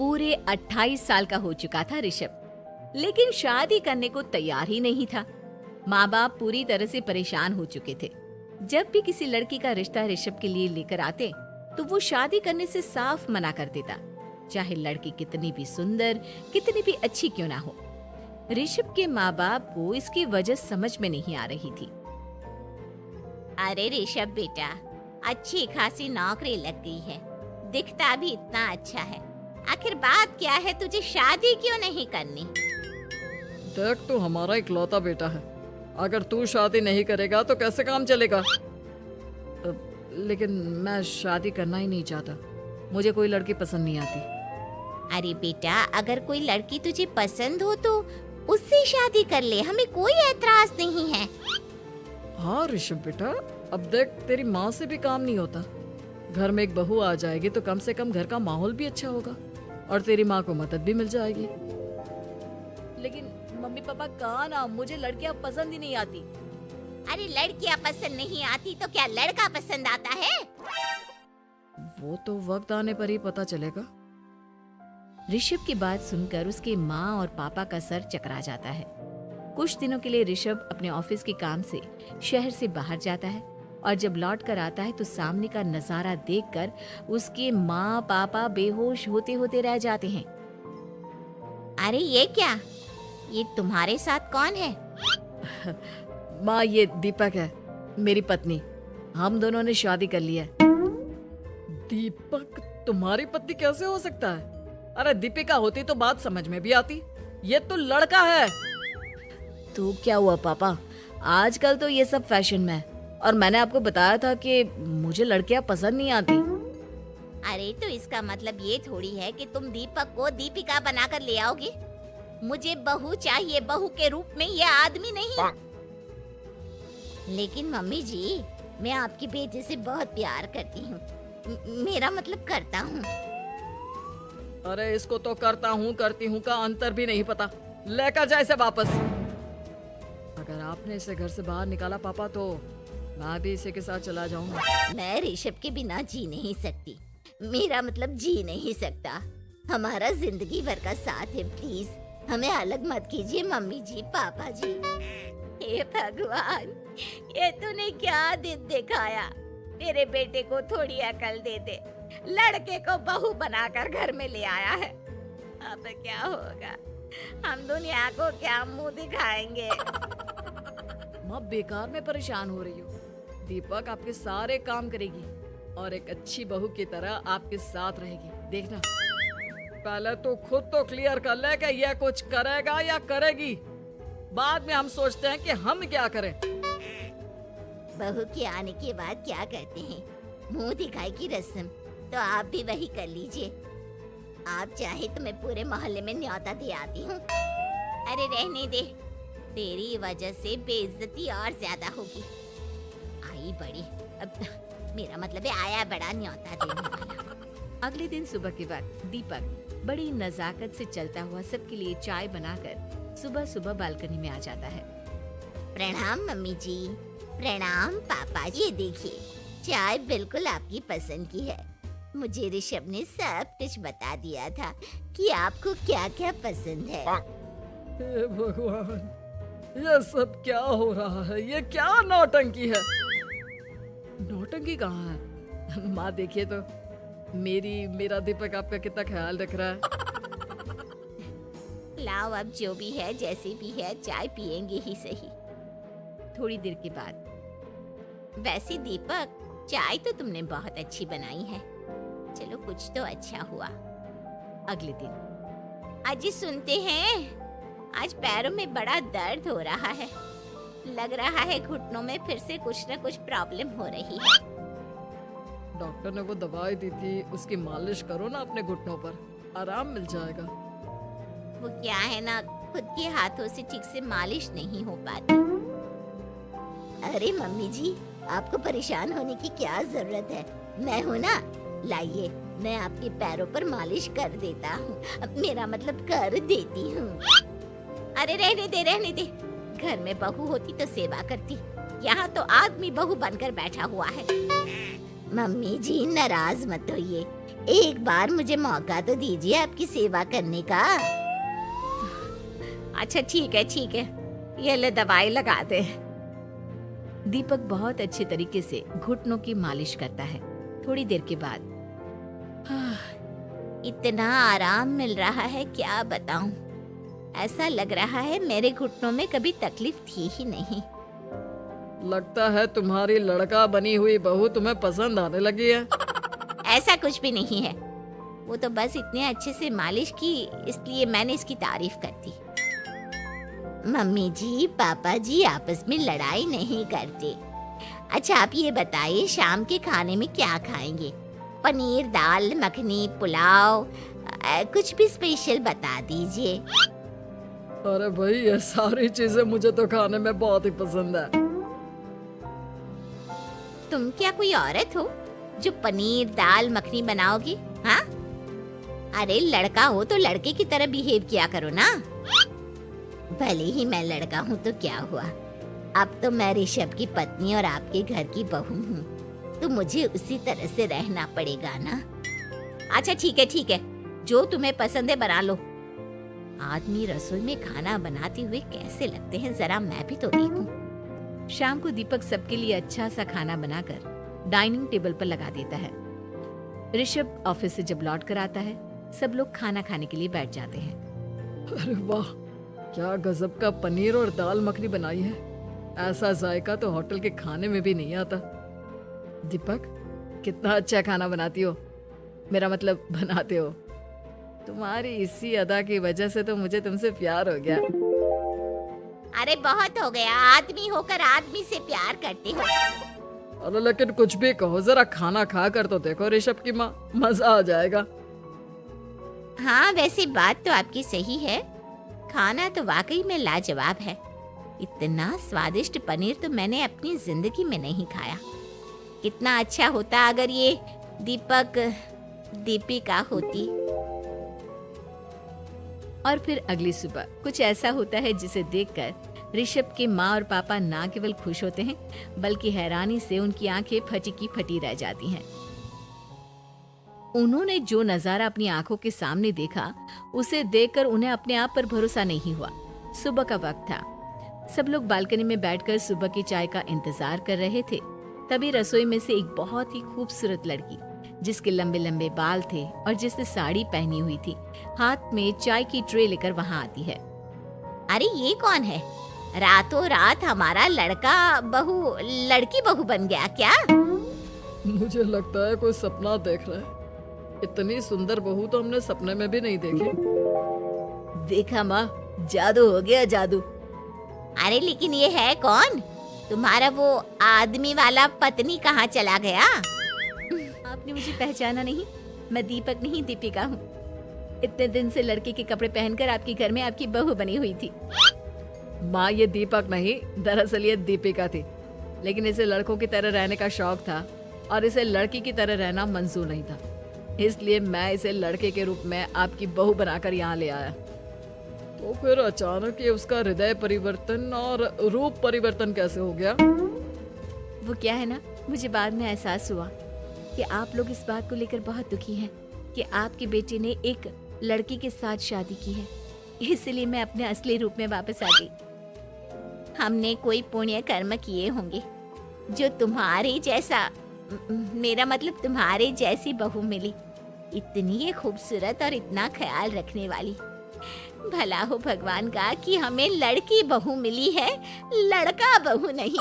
पूरे 28 साल का हो चुका था ऋषभ, लेकिन शादी करने को तैयार ही नहीं था। माँ बाप पूरी तरह से परेशान हो चुके थे। जब भी किसी लड़की का रिश्ता ऋषभ के लिए लेकर आते तो वो शादी करने से साफ मना कर देता, चाहे लड़की कितनी भी सुंदर, कितनी भी अच्छी क्यों ना हो। ऋषभ के माँ बाप को इसकी वजह समझ में नहीं आ रही थी। अरे ऋषभ बेटा, अच्छी खासी नौकरी लग गई है, दिखता भी इतना अच्छा है, आखिर बात क्या है, तुझे शादी क्यों नहीं करनी? देख, तू हमारा इकलौता बेटा है, अगर तू शादी नहीं करेगा तो कैसे काम चलेगा? लेकिन मैं शादी करना ही नहीं चाहता, मुझे कोई लड़की पसंद नहीं आती। अरे बेटा, अगर कोई लड़की तुझे पसंद हो तो उससे शादी कर ले, हमें कोई ऐतराज नहीं है। हाँ ऋषभ बेटा, अब देख, तेरी माँ से भी काम नहीं होता। घर में एक बहू आ जाएगी तो कम से कम घर का माहौल भी अच्छा होगा और तेरी माँ को मदद भी मिल जाएगी। लेकिन मम्मी पापा कहाँ ना, मुझे लड़कियां पसंद ही नहीं आती। अरे लड़कियां पसंद नहीं आती तो क्या लड़का पसंद आता है? वो तो वक्त आने पर ही पता चलेगा। ऋषभ की बात सुनकर उसके माँ और पापा का सर चकरा जाता है। कुछ दिनों के लिए ऋषभ अपने ऑफिस के काम से शहर से बाहर जाता है और जब लौट कर आता है तो सामने का नजारा देखकर उसके माँ पापा बेहोश होते होते रह जाते हैं। अरे ये क्या, ये तुम्हारे साथ कौन है? माँ, ये दीपक है, मेरी पत्नी। हम दोनों ने शादी कर ली है। दीपक तुम्हारी पत्नी कैसे हो सकता है? अरे दीपिका होती तो बात समझ में भी आती, ये तो लड़का है। तो क्या हुआ पापा, आजकल तो ये सब फैशन में है और मैंने आपको बताया था कि मुझे लड़कियां पसंद नहीं आती। अरे तो इसका मतलब ये थोड़ी है कि तुम दीपक को दीपिका बनाकर ले आओगे। मुझे बहू चाहिए, बहू के रूप में, ये आदमी नहीं। लेकिन मम्मी जी, मैं आपकी बेटे से बहुत प्यार करती हूँ, मेरा मतलब करता हूँ। अरे इसको तो करता हूँ करती हूँ का अंतर भी नहीं पता। लेकर जाए इसे वापस। अगर आपने इसे घर से बाहर निकाला पापा तो मैं भी इसी के साथ चला जाऊंगा। मैं ऋषभ के बिना जी नहीं सकती, मेरा मतलब जी नहीं सकता। हमारा जिंदगी भर का साथ है, प्लीज हमें अलग मत कीजिए मम्मी जी, पापा जी। हे भगवान, ये तूने क्या दिन दिखाया? तेरे बेटे को थोड़ी अकल दे दे, लड़के को बहू बनाकर घर में ले आया है। अब क्या होगा, हम दुनिया को क्या मुंह दिखाएंगे? माँ, बेकार में परेशान हो रही हो। दीपक आपके सारे काम करेगी और एक अच्छी बहू की तरह आपके साथ रहेगी, देखना। पहले तो खुद तो क्लियर कर ले कि यह कुछ करेगा या करेगी, बाद में हम सोचते हैं कि हम क्या करें। बहू के आने के बाद क्या करते हैं, मुंह दिखाई की रस्म, तो आप भी वही कर लीजिए। आप चाहे तो मैं पूरे मोहल्ले में न्योता दे आती हूँ। अरे रहने दे, तेरी वजह से बेइज्जती और ज्यादा होगी। आई बड़ी, अब मेरा मतलब है आया बड़ा न्योता देने वाला। अगले दिन सुबह के वक्त दीपक बड़ी नजाकत से चलता हुआ सबके लिए चाय बनाकर सुबह सुबह बालकनी में आ जाता है। प्रणाम मम्मी जी, प्रणाम पापा जी। ये देखिए, चाय बिल्कुल आपकी पसंद की है। मुझे ऋषभ ने सब कुछ बता दिया था कि आपको क्या क्या पसंद है। हे भगवान, ये सब क्या हो रहा है? ये क्या नौटंकी है? नौटंकी कहाँ है? माँ देखिए तो, मेरा दीपक आपका कितना ख्याल रख रहा है। लाओ, अब जो भी है जैसे भी है, चाय पियेंगे ही सही। थोड़ी देर के बाद, वैसे दीपक, चाय तो तुमने बहुत अच्छी बनाई है, चलो कुछ तो अच्छा हुआ। अगले दिन, अजी सुनते हैं, आज पैरों में बड़ा दर्द हो रहा है, लग रहा है घुटनों में फिर से कुछ न कुछ प्रॉब्लम हो रही है। डॉक्टर ने वो दवाई दी थी, उसकी मालिश करो ना अपने घुटनों पर, आराम मिल जाएगा। वो क्या है ना, खुद के हाथों से ठीक से मालिश नहीं हो पाती। अरे मम्मी जी, आपको परेशान होने की क्या जरूरत है, मैं हूँ ना, लाइए मैं आपके पैरों पर मालिश कर देता हूँ, मेरा मतलब कर देती हूँ। अरे रहने दे, घर में बहू होती तो सेवा करती, यहाँ तो आदमी बहू बनकर बैठा हुआ है। मम्मी जी नाराज मत होइए, एक बार मुझे मौका तो दीजिए आपकी सेवा करने का। अच्छा ठीक है, ये ले दवाई लगा दे। दीपक बहुत अच्छे तरीके से घुटनों की मालिश करता है। थोड़ी देर के बाद इतना आराम मिल रहा है क्या बताऊं। ऐसा लग रहा है मेरे घुटनों में कभी तकलीफ थी ही नहीं। लगता है तुम्हारी लड़का बनी हुई बहू तुम्हें पसंद आने लगी है। ऐसा कुछ भी नहीं है, वो तो बस इतने अच्छे से मालिश की इसलिए मैंने इसकी तारीफ कर दी। मम्मी जी पापा जी आपस में लड़ाई नहीं करते। अच्छा आप ये बताइए शाम के खाने में क्या खाएंगे? पनीर, दाल मखनी, पुलाव, कुछ भी स्पेशल बता दीजिए। अरे भाई ये सारी चीजें मुझे तो खाने में बहुत ही पसंद है। तुम क्या कोई औरत हो जो पनीर दाल मखनी बनाओगी? हाँ, अरे लड़का हो तो लड़के की तरह बिहेव किया करो ना। भले ही मैं लड़का हूँ तो क्या हुआ, अब तो मैं ऋषभ की पत्नी और आपके घर की बहू हूँ, तो मुझे उसी तरह से रहना पड़ेगा ना। अच्छा ठीक है, जो तुम्हें पसंद है बना लो। आदमी रसोई में खाना बनाते हुए कैसे लगते हैं जरा मैं भी तो देखूं। शाम को दीपक सबके लिए अच्छा सा खाना बनाकर डाइनिंग टेबल पर लगा देता है। ऋषभ ऑफिस से जब लौट कर आता है, सब लोग खाना खाने के लिए बैठ जाते हैं। अरे वाह, क्या गजब का पनीर और दाल मखनी बनाई है। ऐसा जायका तो होटल के खाने में भी नहीं आता। दीपक, कितना अच्छा खाना बनाती हो, मेरा मतलब बनाते हो। तुम्हारी इसी अदा की वजह से तो मुझे तुमसे प्यार हो गया। अरे बहुत हो गया, आदमी होकर आदमी से प्यार करते हो। अरे लेकिन कुछ भी कहो, जरा खाना खा कर तो देखो ऋषभ की माँ, मजा आ जाएगा। हाँ वैसे बात तो आपकी सही है, खाना तो वाकई में लाजवाब है। इतना स्वादिष्ट पनीर तो मैंने अपनी जिंदगी में नहीं खाया। कितना अच्छा होता अगर ये दीपिका होती। और फिर अगली सुबह कुछ ऐसा होता है जिसे देखकर ऋषभ के माँ और पापा ना केवल खुश होते हैं बल्कि हैरानी से उनकी आंखें फटी की फटी रह जाती हैं। उन्होंने जो नजारा अपनी आंखों के सामने देखा उसे देखकर उन्हें अपने आप पर भरोसा नहीं हुआ। सुबह का वक्त था, सब लोग बालकनी में बैठकर सुबह की चाय का इंतजार कर रहे थे। तभी रसोई में से एक बहुत ही खूबसूरत लड़की जिसके लंबे लंबे बाल थे और जिसने साड़ी पहनी हुई थी, हाथ में चाय की ट्रे लेकर वहाँ आती है। अरे ये कौन है? रातों रात हमारा लड़की बहू बन गया क्या? मुझे लगता है कोई सपना देख रहा है। इतनी सुंदर बहू तो हमने सपने में भी नहीं देखी। देखा माँ, जादू हो गया जादू। अरे लेकिन ये है कौन? तुम्हारा वो आदमी वाला पत्नी कहाँ चला गया? आपने मुझे पहचाना नहीं? मैं दीपक नहीं दीपिका हूँ। इतने दिन से लड़के के कपड़े पहनकर आपके घर में आपकी बहू बनी हुई थी। माँ ये दीपक नहीं, दरअसल ये दीपिका थी, लेकिन इसे लड़कों की तरह रहने का शौक था और इसे लड़की की तरह रहना मंजूर नहीं था, इसलिए मैं इसे लड़के के रूप में आपकी बहू बनाकर यहाँ ले आया। तो फिर अचानक ये उसका हृदय परिवर्तन और रूप परिवर्तन कैसे हो गया? वो क्या है ना, मुझे बाद में एहसास हुआ कि आप लोग इस बात को लेकर बहुत दुखी हैं कि आपके बेटे ने एक लड़की के साथ शादी की है, इसलिए मैं अपने असली रूप में वापस आ गई। हमने कोई पुण्य कर्म किए होंगे जो तुम्हारे जैसा, मेरा मतलब तुम्हारे जैसी बहू मिली, इतनी खूबसूरत और इतना ख्याल रखने वाली। भला हो भगवान का कि हमें लड़की बहू मिली है, लड़का बहू नहीं।